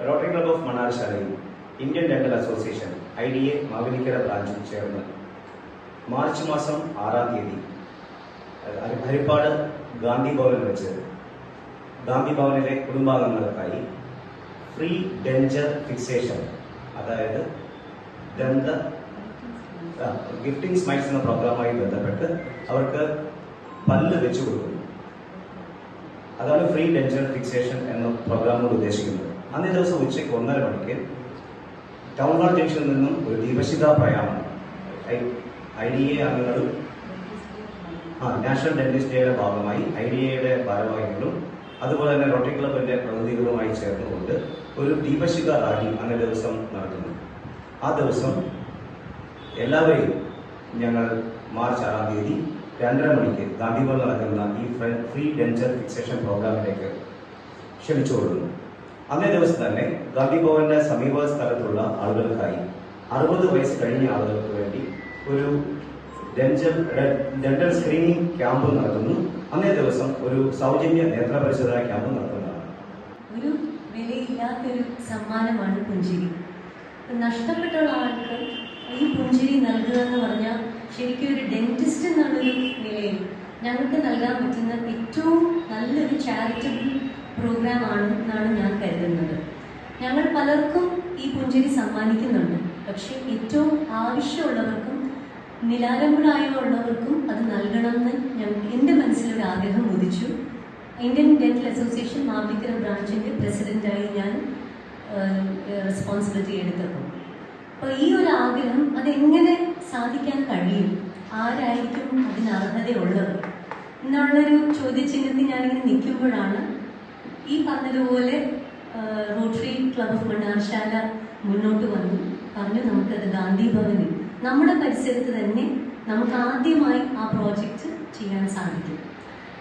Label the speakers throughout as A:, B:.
A: Rotary club of മണ്ണാർശാലയും Indian dental association IDA Mavelikkara ബ്രാഞ്ചും ചേർന്ന് മാർച്ച് മാസം 6-ാം തീയതി ഹരിപ്പാട് ഗാന്ധി ഭവനിൽ വെച്ച് ഗാന്ധി ഭവനിലെ കുടുംബാംഗങ്ങൾക്കായി ഫ്രീ ഡെന്റൽ ഫിക്സേഷൻ, അതായത് ദന്ത ഗിഫ്റ്റിംഗ് സ്മൈൽസ് എന്ന പ്രോഗ്രാമുമായി ബന്ധപ്പെട്ട് അവർക്ക് പല്ല് വെച്ചു കൊടുക്കുന്നു. അതാണ് ഫ്രീ ഡെന്റൽ ഫിക്സേഷൻ എന്ന പ്രോഗ്രാമോട് ഉദ്ദേശിക്കുന്നത്. അന്നേ ദിവസം ഉച്ചയ്ക്ക് 1:30 മണിക്ക് ടൗൺ ഹാൾ ജംഗ്ഷനിൽ നിന്നും ഒരു ദീപശിഖ പ്രയാണം IDA അംഗങ്ങളും നാഷണൽ ഡെന്റിസ്റ്റ് ഡേയുടെ ഭാഗമായി IDAയുടെ ഭാരവാഹികളും അതുപോലെ തന്നെ റോട്ടറി ക്ലബിന്റെ പ്രതിനിധികളുമായി ചേർന്നുകൊണ്ട് ഒരു ദീപശിഖ റാലി അന്നേ ദിവസം നടത്തുന്നു. ആ ദിവസം എല്ലാവരെയും ഞങ്ങൾ മാർച്ച് 6-ാം തീയതി 2:30 മണിക്ക് ഗാന്ധി ഭവൻ നടക്കുന്ന ഈ ഫ്രീ ഡെന്റൽ ഫിക്സേഷൻ പ്രോഗ്രാമിലേക്ക് ക്ഷണിച്ചുകൊള്ളുന്നു. അന്നേ ദിവസം തന്നെ ഗാന്ധി ഭവന്റെ സമീപ സ്ഥലത്തുള്ള ആളുകൾക്കായി 60 വയസ്സ് കഴിഞ്ഞ ആളുകൾക്ക് വേണ്ടി ഒരു ഡെന്റൽ സ്ക്രീനിംഗ് ക്യാമ്പ് നടത്തുന്നു. അന്നേ ദിവസം ഒരു സൗജന്യ നേത്രപരിശോധന ക്യാമ്പ് നടത്തുന്നതാണ്.
B: ഒരു വിലയില്ലാത്തൊരു സമ്മാനമാണ് പുഞ്ചിരി. നഷ്ടപ്പെട്ടുള്ള ആൾക്ക് ഈ പുഞ്ചിരി നൽകുക എന്ന് പറഞ്ഞാൽ ശരിക്കും ഒരു ഡെന്റിസ്റ്റ് എന്നുള്ളൊരു നിലയിൽ ഞങ്ങൾക്ക് നൽകാൻ പറ്റുന്ന ഏറ്റവും നല്ലൊരു ചാരിറ്റബിൾ പ്രോഗ്രാം ആണെന്നാണ് ഞാൻ കരുതുന്നത്. ഞങ്ങൾ പലർക്കും ഈ പുഞ്ചിരി സമ്മാനിക്കുന്നുണ്ട്, പക്ഷെ ഏറ്റവും ആവശ്യമുള്ളവർക്കും നിലാരംഭരായുള്ളവർക്കും അത് നൽകണമെന്ന് എൻ്റെ മനസ്സിലൊരു ആഗ്രഹം ഉദിച്ചു. ഇന്ത്യൻ ഡെന്റൽ അസോസിയേഷൻ മാവേലിക്കര ബ്രാഞ്ചിൻ്റെ പ്രസിഡന്റായി ഞാൻ റെസ്പോൺസിബിലിറ്റി എടുത്തപ്പോൾ അപ്പോൾ ഈ ഒരു ആഗ്രഹം അതെങ്ങനെ സാധിക്കാൻ കഴിയും, ആരായിരിക്കും അതിന് അർഹതയുള്ളത് എന്നുള്ളൊരു ചോദ്യചിഹ്നത്തിൽ ഞാനിങ്ങനെ നിൽക്കുമ്പോഴാണ് ഈ പറഞ്ഞതുപോലെ റോട്ടറി ക്ലബ് ഓഫ് മണ്ണാർശാല മുന്നോട്ട് വന്നു പറഞ്ഞു നമുക്കത് ഗാന്ധി ഭവനിൽ നമ്മുടെ പരിസരത്ത് തന്നെ നമുക്ക് ആദ്യമായി ആ പ്രോജക്റ്റ് ചെയ്യാൻ സാധിക്കും.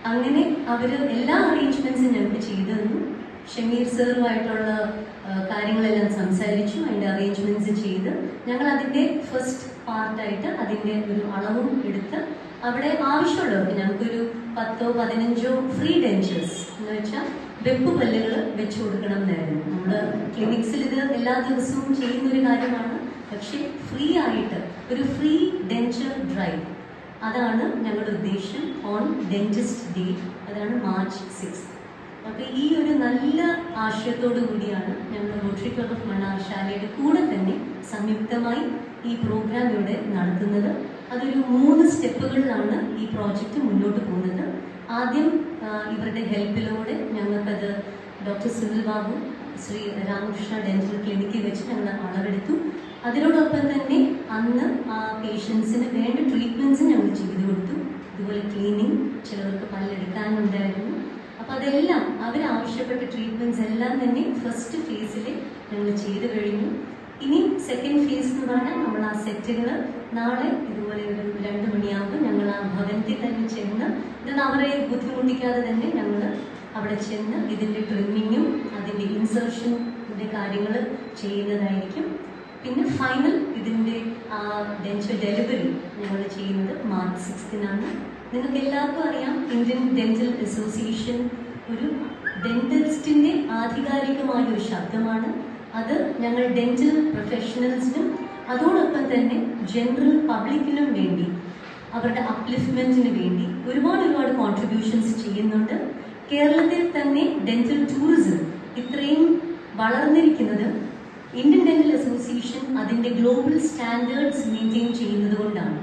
B: അങ്ങനെ അവർ എല്ലാ അറേഞ്ച്മെന്റ്സും ഞങ്ങൾക്ക് ചെയ്തു തന്നു. ഷമീർ സാറുമായിട്ടുള്ള കാര്യങ്ങളെല്ലാം സംസാരിച്ചു, അതിൻ്റെ അറേഞ്ച്മെന്റ്സ് ചെയ്ത് ഞങ്ങൾ അതിൻ്റെ ഫസ്റ്റ് പാർട്ടായിട്ട് അതിൻ്റെ ഒരു അളവും എടുത്ത് അവിടെ ആവശ്യമുള്ളവർക്ക് ഞങ്ങൾക്കൊരു 10-15 ഫ്രീ ഡെന്റേഴ്സ് എന്ന് വെച്ചാൽ വെപ്പ് പല്ലുകൾ വെച്ചു കൊടുക്കണം എന്നായിരുന്നു. നമ്മൾ ക്ലിനിക്സിൽ ഇത് എല്ലാ ദിവസവും ചെയ്യുന്നൊരു കാര്യമാണ്, പക്ഷെ ഫ്രീ ആയിട്ട് ഒരു ഫ്രീ ഡെന്റൽ ഡ്രൈവ്, അതാണ് ഞങ്ങളുടെ ഉദ്ദേശം ഓൺ ഡെന്റിസ്റ്റ് ഡേ, അതാണ് മാർച്ച് 6. അപ്പോൾ ഈ ഒരു നല്ല ആശയത്തോടു കൂടിയാണ് ഞങ്ങൾ റോട്ടറി ക്ലബ് ഓഫ് മണ്ണാർശാലയുടെ കൂടെ തന്നെ സംയുക്തമായി ഈ പ്രോഗ്രാം ഇവിടെ നടത്തുന്നത്. അതൊരു 3 സ്റ്റെപ്പുകളിലാണ് ഈ പ്രോജക്റ്റ് മുന്നോട്ട് പോകുന്നത്. ആദ്യം ഇവരുടെ ഹെൽപ്പിലൂടെ ഞങ്ങൾക്കത് ഡോക്ടർ സുനിൽ ബാബു ശ്രീ രാമകൃഷ്ണ ഡെന്റൽ ക്ലിനിക്കിൽ വെച്ച് ഞങ്ങൾ അളവെടുത്തു. അതിനോടൊപ്പം തന്നെ അന്ന് ആ പേഷ്യൻസിന് വേണ്ട ട്രീറ്റ്മെന്റ്സ് ഞങ്ങൾ ചെയ്തു കൊടുത്തു. ഇതുപോലെ ക്ലീനിങ്, ചിലവർക്ക് പല്ലെടുക്കാനുണ്ടായിരുന്നു. അപ്പം അതെല്ലാം അവരാവശ്യപ്പെട്ട ട്രീറ്റ്മെന്റ്സ് എല്ലാം തന്നെ ഫസ്റ്റ് ഫേസിൽ ഞങ്ങൾ ചെയ്തു കഴിഞ്ഞു. ഇനി സെക്കൻഡ് ഫേസ് എന്ന് പറഞ്ഞാൽ നമ്മൾ ആ സെറ്റുകൾ നാളെ ഇതുപോലെ ഒരു 2 മണിയാകുമ്പോൾ ഞങ്ങൾ ആ ഭവനത്തിൽ തന്നെ ചെന്ന് ഇത് അവരെ ബുദ്ധിമുട്ടിക്കാതെ തന്നെ ഞങ്ങൾ അവിടെ ചെന്ന് ഇതിൻ്റെ ട്രിമ്മിങ്ങും അതിൻ്റെ ഇൻസേർഷൻ്റെ കാര്യങ്ങൾ ചെയ്യുന്നതായിരിക്കും. പിന്നെ ഫൈനൽ ഇതിൻ്റെ ആ ഡെന്റൽ ഡെലിവറി ഞങ്ങൾ ചെയ്യുന്നത് മാർച്ച് 6-നാണ്. നിങ്ങൾക്ക് എല്ലാവർക്കും അറിയാം, ഇന്ത്യൻ ഡെന്റൽ അസോസിയേഷൻ ഒരു ഡെന്റിസ്റ്റിൻ്റെ ആധികാരികമായ ഒരു ശബ്ദമാണ്. അത് ഞങ്ങൾ ഡെന്റൽ പ്രൊഫഷണൽസിനും അതോടൊപ്പം തന്നെ ജനറൽ പബ്ലിക്കിനും വേണ്ടി അവരുടെ അപ്ലിഫ്റ്റ്മെന്റിന് വേണ്ടി ഒരുപാട് കോൺട്രിബ്യൂഷൻസ് ചെയ്യുന്നുണ്ട്. കേരളത്തിൽ തന്നെ ഡെന്റൽ ടൂറിസം ഇത്രയും വളർന്നിരിക്കുന്നത് ഇന്ത്യൻ ഡെന്റൽ അസോസിയേഷൻ അതിൻ്റെ ഗ്ലോബൽ സ്റ്റാൻഡേർഡ്സ് മെയിൻറ്റെയിൻ ചെയ്യുന്നത് കൊണ്ടാണ്.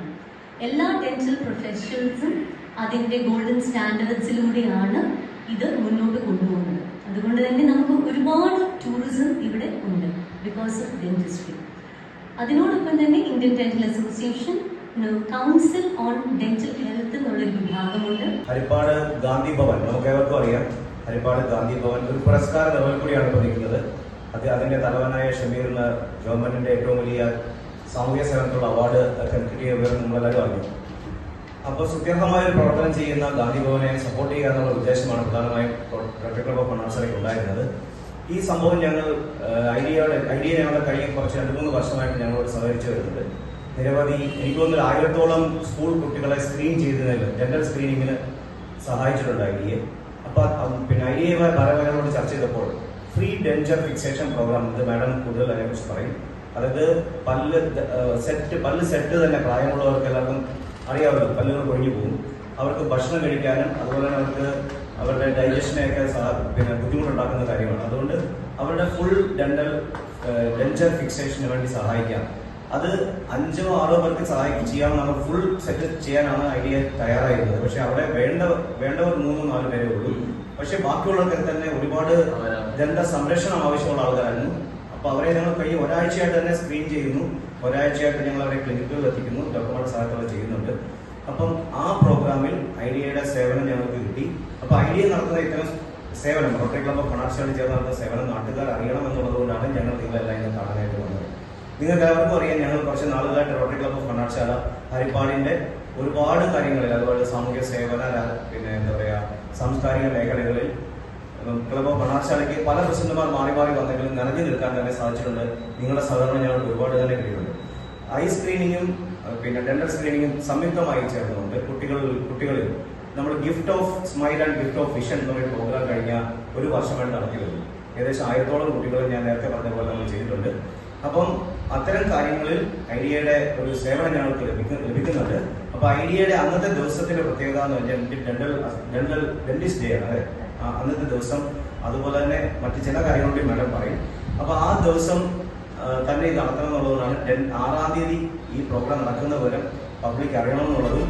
B: എല്ലാ ഡെന്റൽ പ്രൊഫഷണൽസും അതിൻ്റെ ഗോൾഡൻ സ്റ്റാൻഡേർഡ്സിലൂടെയാണ് ഇത് മുന്നോട്ട് കൊണ്ടുപോകുന്നത്. അതുകൊണ്ട് തന്നെ നമുക്ക് ഒരുപാട് ടൂറിസം ഇവിടെ ഉണ്ട് ബിക്കോസ് ഓഫ് ഡെന്റിസ്ട്രി. അതിനോടൊപ്പം തന്നെ Indian dental association council on dental health എന്നുള്ളൊരു വിഭാഗമുണ്ട്.
A: ഹരിപ്പാട് ഗാന്ധി ഭവൻ, നമുക്ക് ഏവർക്കും അറിയാം, ഹരിപ്പാട് ഗാന്ധി ഭവൻ ഒരു പുരസ്കാര ലെവൽ കൂടിയാണ് ഇപ്പോൾ നിൽക്കുന്നത്. അതിന്റെ തലവനായ ഷമീറിന് ഗവൺമെന്റിന്റെ ഏറ്റവും വലിയ സാമൂഹ്യ സേവനത്തിലുള്ള അവാർഡ് കിട്ടിയ വിവരം നമ്മളെല്ലാവരും അറിഞ്ഞു. അപ്പോൾ സുത്യർഹമായ ഒരു പ്രവർത്തനം ചെയ്യുന്ന ഗാന്ധി ഭവനെ സപ്പോർട്ട് ചെയ്യുക എന്നുള്ള ഉദ്ദേശമാണ് പ്രധാനമായും റോട്ടറി ക്ലബ് ഓഫ് മണ്ണാർശാലയ്ക്ക് ഉണ്ടായിരുന്നത്. ഈ സംഭവം ഞങ്ങൾ ഐഡിയ ഞങ്ങളുടെ കഴിഞ്ഞ 2-3 വർഷമായിട്ട് ഞങ്ങളോട് സഹകരിച്ചു വരുന്നുണ്ട്. നിരവധി, എനിക്ക് തോന്നുന്നു 1000-ഓളം സ്കൂൾ കുട്ടികളെ സ്ക്രീൻ ചെയ്തതിന് ഡെന്റൽ സ്ക്രീനിങ്ങിന് സഹായിച്ചിട്ടുണ്ട് IDA. അപ്പം പിന്നെ IDA ഭാരവാഹികളോട് ചർച്ച ചെയ്തപ്പോൾ ഫ്രീ ഡെഞ്ചർ ഫിക്സേഷൻ പ്രോഗ്രാം. ഇത് മാഡം കൂടുതൽ അതിനെക്കുറിച്ച് പറയും. അതായത് പല്ല് സെറ്റ് തന്നെ പ്രായമുള്ളവർക്ക് എല്ലാവർക്കും അറിയാമല്ലോ, പല്ലുകൾ കൊഴിഞ്ഞു പോകും. അവർക്ക് ഭക്ഷണം കഴിക്കാനും അതുപോലെ തന്നെ അവർക്ക് അവരുടെ ഡൈജഷനെയൊക്കെ ബുദ്ധിമുട്ടുണ്ടാക്കുന്ന കാര്യമാണ്. അതുകൊണ്ട് അവരുടെ ഫുൾ ഡെഞ്ചർ ഫിക്സേഷന് വേണ്ടി സഹായിക്കാം. അത് 5 or 6 പേർക്ക് ചെയ്യാവുന്നതാണ്. ഫുൾ സെറ്റ് ചെയ്യാനാണ് ഐഡിയ തയ്യാറായിരുന്നത്. പക്ഷെ അവിടെ വേണ്ടവർ 3-4 പേരേ ഉള്ളൂ. പക്ഷെ ബാക്കിയുള്ളവർക്ക് തന്നെ ഒരുപാട് ദന്ത സംരക്ഷണം ആവശ്യമുള്ള ആൾക്കാരായിരുന്നു. അപ്പൊ അവരെ ഞങ്ങൾ കഴിഞ്ഞ ഒരാഴ്ചയായിട്ട് തന്നെ സ്ക്രീൻ ചെയ്യുന്നു. ഒരാഴ്ചയായിട്ട് ഞങ്ങൾ അവരെ ക്ലിനിക്കുകളിൽ എത്തിക്കുന്നു, ഡോക്ടർമാരുടെ സഹായത്തോടെ ചെയ്യുന്നുണ്ട്. അപ്പം ആ പ്രോഗ്രാമിൽ ഐഡിയയുടെ സേവനം ഞങ്ങൾക്ക് കിട്ടി. അപ്പൊ ഐഡിയ നടത്തുന്ന ഇത്തരം സേവനം റോട്ടറി ക്ലബ് ഓഫ് ഫണാർച്ചാലിൽ ചേർന്ന് നടത്തുന്ന സേവനം നാട്ടുകാർ അറിയണം എന്നുള്ളതുകൊണ്ടാണ് ഞങ്ങൾ നിങ്ങളെല്ലാം ഇന്ന് കാണാനായിട്ട് വന്നത്. നിങ്ങൾക്ക് എല്ലാവർക്കും അറിയാം, ഞങ്ങൾ കുറച്ച് നാളുകളായിട്ട് റോട്ടറി ക്ലബ് ഓഫ് ഫണാർച്ചാല ഹരിപ്പാടിന്റെ ഒരുപാട് കാര്യങ്ങളിൽ, അതുപോലെ സാമൂഹ്യ സേവന എന്താ പറയുക സാംസ്കാരിക മേഖലകളിൽ ക്ലബ് ഓഫ് ഫണാർച്ചാലയ്ക്ക് പല പ്രസിഡന്റുമാർ മാറി വന്നെങ്കിലും നിറഞ്ഞു നിൽക്കാൻ തന്നെ സാധിച്ചിട്ടുണ്ട്. നിങ്ങളുടെ സഹകരണം ഞങ്ങൾക്ക് ഒരുപാട് തന്നെ കിട്ടിയിട്ടുണ്ട്. ഐ സ്ക്രീനിങ്ങും ഡെന്റൽ സ്ക്രീനിങ്ങും സംയുക്തമായി ചേർന്നുകൊണ്ട് കുട്ടികളിൽ നമ്മൾ gift of smile and gift of vision എന്നൊരു പ്രോഗ്രാം കഴിഞ്ഞ 1 വർഷമായിട്ട് നടത്തി വരുന്നു. ഏകദേശം 1000-ഓളം കുട്ടികൾ ഞാൻ നേരത്തെ പറഞ്ഞ പോലെ നമ്മൾ ചെയ്തിട്ടുണ്ട്. അപ്പം അത്തരം കാര്യങ്ങളിൽ ഐഡിയയുടെ ഒരു സേവനം ഞങ്ങൾക്ക് ലഭിക്കുന്നുണ്ട്. അപ്പൊ ഐഡിയയുടെ അന്നത്തെ ദിവസത്തിന്റെ പ്രത്യേകത എന്ന് പറഞ്ഞാൽ ഡെന്റിസ്റ്റ് ഡേ ആണ്. അന്നത്തെ ദിവസം അതുപോലെ തന്നെ മറ്റു ചില കാര്യങ്ങളൂടെ മാഡം പറയും. അപ്പൊ ആ ദിവസം തന്നെ ഇത് നടത്തണം എന്നുള്ളതുകൊണ്ടാണ് 6-ാം തീയതി ഈ പ്രോഗ്രാം നടക്കുന്ന പോലെ പബ്ലിക് അറിയണം എന്നുള്ളതും